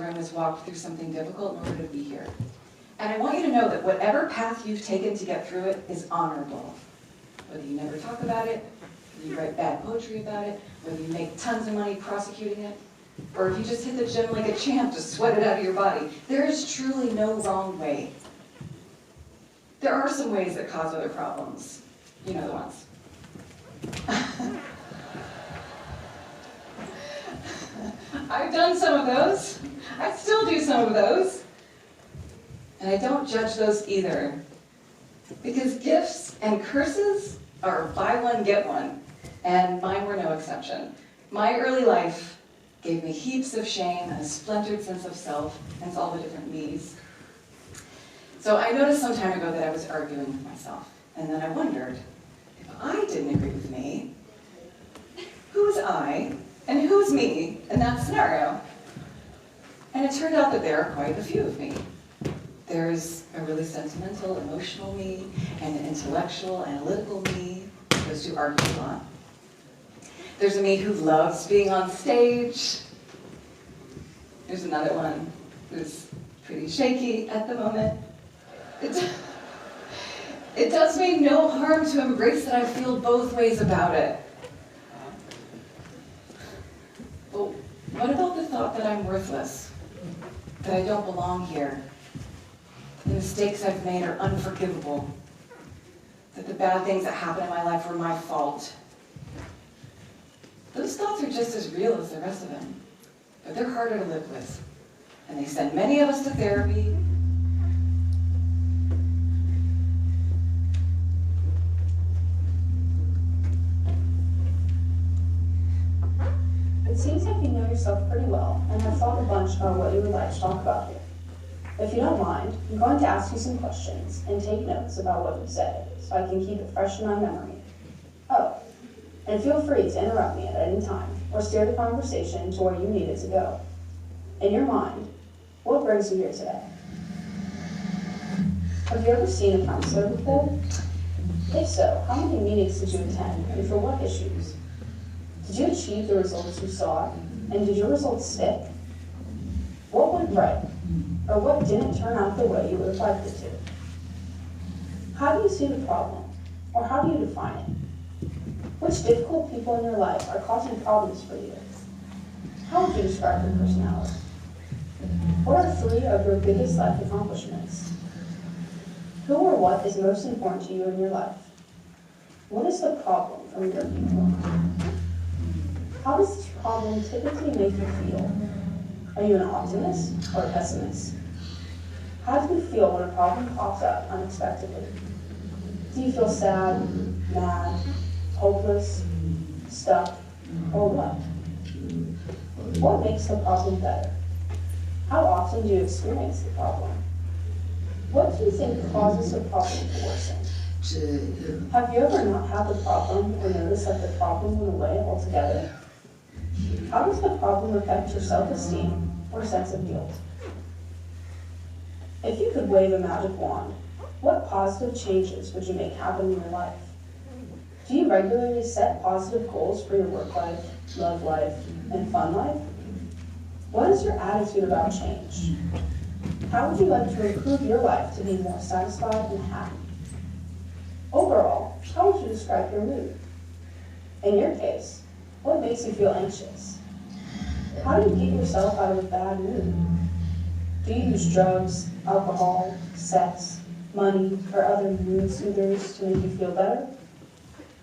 room has walked through something difficult in order to be here. And I want you to know that whatever path you've taken to get through it is honorable. Whether you never talk about it, whether you write bad poetry about it, whether you make tons of money prosecuting it, or if you just hit the gym like a champ to sweat it out of your body, there is truly no wrong way. There are some ways that cause other problems. You know the ones. I've done some of those. I still do some of those. And I don't judge those either. Because gifts and curses are buy one, get one. And mine were no exception. My early life gave me heaps of shame and a splintered sense of self, and all the different me's. So I noticed some time ago that I was arguing with myself. And then I wondered, if I didn't agree with me, who's I and who's me in that scenario? And it turned out that there are quite a few of me. There's a really sentimental, emotional me, and an intellectual, analytical me. Those two argue a lot. There's a me who loves being on stage. There's another one who's pretty shaky at the moment. It does me no harm to embrace that I feel both ways about it. But what about the thought that I'm worthless? That I don't belong here? The mistakes I've made are unforgivable. That the bad things that happened in my life were my fault. Those thoughts are just as real as the rest of them, but they're harder to live with. And they send many of us to therapy. It seems like you know yourself pretty well and have thought a bunch about what you would like to talk about here. If you don't mind, I'm going to ask you some questions and take notes about what you said so I can keep it fresh in my memory. Oh, and feel free to interrupt me at any time or steer the conversation to where you need it to go. In your mind, what brings you here today? Have you ever seen a counselor before? If so, how many meetings did you attend and for what issues? Did you achieve the results you sought, and did your results stick? What went right, or what didn't turn out the way you would have liked it to? How do you see the problem, or how do you define it? Which difficult people in your life are causing problems for you? How would you describe your personality? What are 3 of your biggest life accomplishments? Who or what is most important to you in your life? What is the problem from your viewpoint? How does this problem typically make you feel? Are you an optimist or a pessimist? How do you feel when a problem pops up unexpectedly? Do you feel sad, mad, hopeless, stuck, or what? What makes the problem better? How often do you experience the problem? What do you think causes the problem to worsen? Have you ever not had the problem or noticed that the problem went away altogether? How does the problem affect your self-esteem or sense of guilt? If you could wave a magic wand, what positive changes would you make happen in your life? Do you regularly set positive goals for your work life, love life, and fun life? What is your attitude about change? How would you like to improve your life to be more satisfied and happy? Overall, how would you describe your mood? In your case, what makes you feel anxious? How do you get yourself out of a bad mood? Do you use drugs, alcohol, sex, money, or other mood soothers to make you feel better?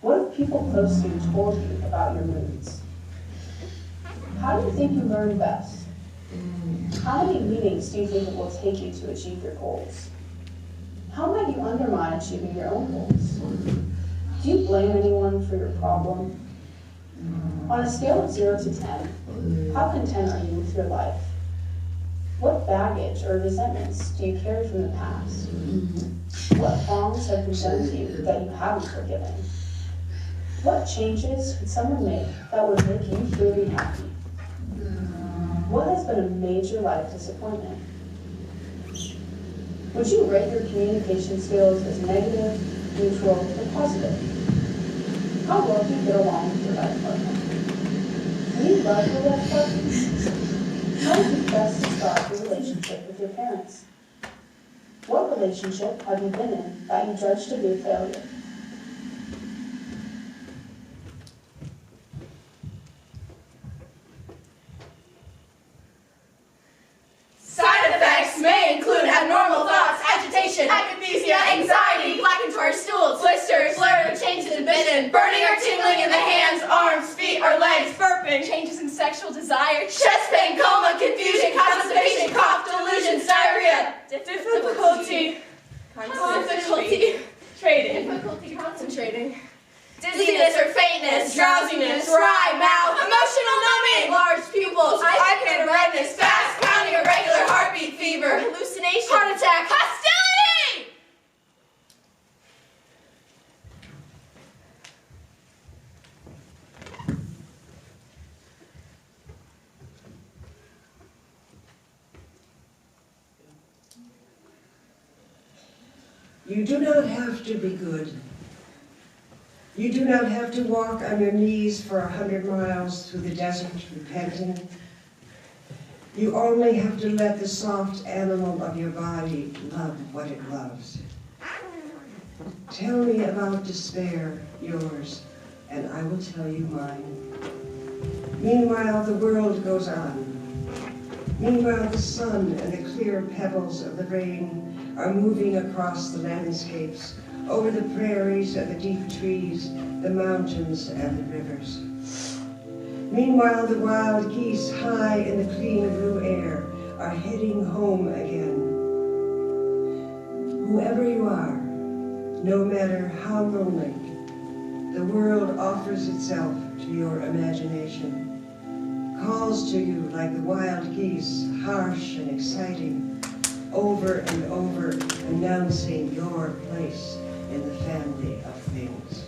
What have people close to you told you about your moods? How do you think you learn best? How many meetings do you think it will take you to achieve your goals? How might you undermine achieving your own goals? Do you blame anyone for your problem? On a scale of 0 to 10, how content are you with your life? What baggage or resentments do you carry from the past? What wrongs have been done to you that you haven't forgiven? What changes could someone make that would make you truly happy? What has been a major life disappointment? Would you rate your communication skills as negative, neutral, or positive? How well do you get along with your life partner? Do you love your life partner? When did you best describe your relationship with your parents? What relationship have you been in that you judge to be a failure? Side effects may include abnormal thoughts, agitation, akathisia, anxiety, blackened stools, blisters, blurred, changes in vision, burning or tingling in the hands, arms, feet, or legs, burping, changes in sexual desire, chest pain, coma, confusion, constipation, cough, delusions, diarrhea, difficulty concentrating, dizziness or faintness, drowsiness, dry mouth, emotional numbing, large pupils, eye pain or redness, fast pounding, irregular heartbeat, fever, hallucination, heart attack, hostility! You do not have to be good. You do not have to walk on your knees for 100 miles through the desert repenting. You only have to let the soft animal of your body love what it loves. Tell me about despair, yours, and I will tell you mine. Meanwhile, the world goes on. Meanwhile, the sun and the clear pebbles of the rain are moving across the landscapes, over the prairies and the deep trees, the mountains and the rivers. Meanwhile, the wild geese high in the clean blue air are heading home again. Whoever you are, no matter how lonely, the world offers itself to your imagination, calls to you like the wild geese, harsh and exciting, over and over announcing your place in the family of things.